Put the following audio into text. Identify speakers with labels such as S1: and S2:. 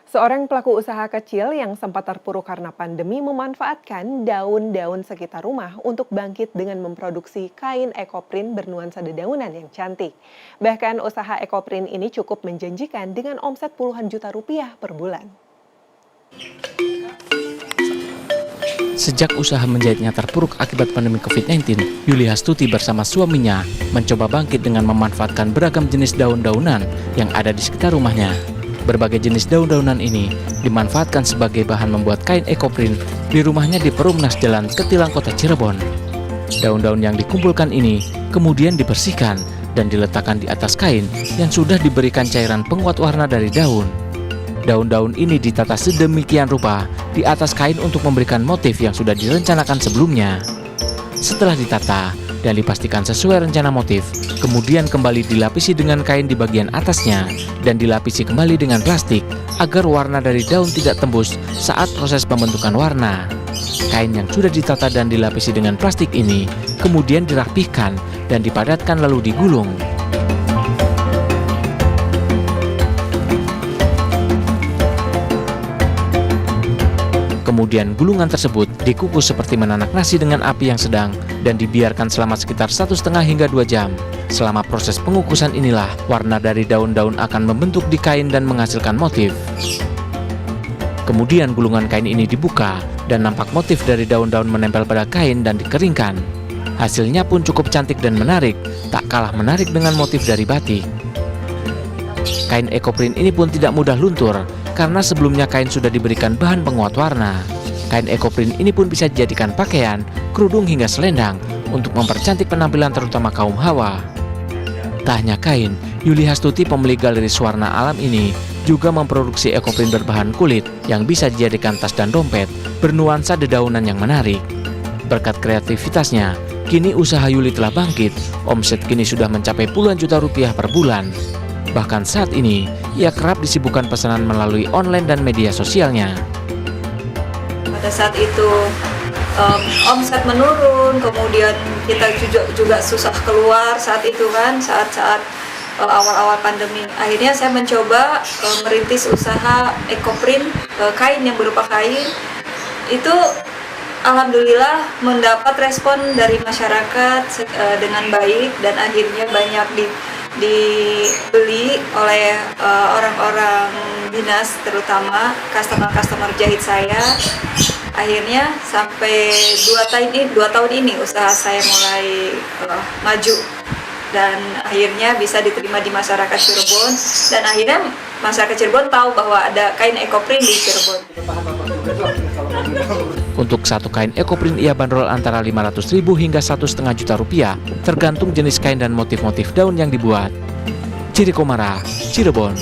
S1: Seorang pelaku usaha kecil yang sempat terpuruk karena pandemi memanfaatkan daun-daun sekitar rumah untuk bangkit dengan memproduksi kain ekoprint bernuansa dedaunan yang cantik. Bahkan usaha ekoprint ini cukup menjanjikan dengan omset puluhan juta rupiah per bulan.
S2: Sejak usaha menjahitnya terpuruk akibat pandemi COVID-19, Yuli Hastuti bersama suaminya mencoba bangkit dengan memanfaatkan beragam jenis daun-daunan yang ada di sekitar rumahnya. Berbagai jenis daun-daunan ini dimanfaatkan sebagai bahan membuat kain ekoprint di rumahnya di Perumnas Jalan Ketilang, Kota Cirebon. Daun-daun yang dikumpulkan ini kemudian dibersihkan dan diletakkan di atas kain yang sudah diberikan cairan penguat warna dari daun. Daun-daun ini ditata sedemikian rupa di atas kain untuk memberikan motif yang sudah direncanakan sebelumnya. Setelah ditata dan dipastikan sesuai rencana motif, kemudian kembali dilapisi dengan kain di bagian atasnya dan dilapisi kembali dengan plastik agar warna dari daun tidak tembus saat proses pembentukan warna. Kain yang sudah ditata dan dilapisi dengan plastik ini kemudian dirapihkan dan dipadatkan lalu digulung. Kemudian gulungan tersebut dikukus seperti menanak nasi dengan api yang sedang dan dibiarkan selama sekitar 1,5 hingga 2 jam. Selama proses pengukusan inilah warna dari daun-daun akan membentuk di kain dan menghasilkan motif. Kemudian gulungan kain ini dibuka dan nampak motif dari daun-daun menempel pada kain dan dikeringkan. Hasilnya pun cukup cantik dan menarik, tak kalah menarik dengan motif dari batik. Kain ekoprint ini pun tidak mudah luntur karena sebelumnya kain sudah diberikan bahan penguat warna. Kain ekoprint ini pun bisa dijadikan pakaian, kerudung hingga selendang untuk mempercantik penampilan terutama kaum hawa. Tak hanya kain, Yuli Hastuti pemilik galeri Warna Alam ini juga memproduksi ekoprint berbahan kulit yang bisa dijadikan tas dan dompet bernuansa dedaunan yang menarik. Berkat kreativitasnya, kini usaha Yuli telah bangkit, omset kini sudah mencapai puluhan juta rupiah per bulan. Bahkan saat ini, ia kerap disibukkan pesanan melalui online dan media sosialnya.
S3: Pada saat itu omset menurun, kemudian kita juga susah keluar saat itu kan, saat awal-awal pandemi. Akhirnya saya mencoba merintis usaha ekoprint, kain yang berupa kain. Itu alhamdulillah mendapat respon dari masyarakat dengan baik dan akhirnya banyak dibeli oleh orang-orang dinas, terutama customer jahit saya. Akhirnya sampai 2 tahun ini usaha saya mulai maju dan akhirnya bisa diterima di masyarakat Cirebon, dan akhirnya masyarakat Cirebon tahu bahwa ada kain ekoprint di Cirebon.
S2: Untuk satu kain ekoprint ia bandrol antara 500.000 hingga 1,5 juta rupiah, tergantung jenis kain dan motif-motif daun yang dibuat. Ciri Komara, Cirebon.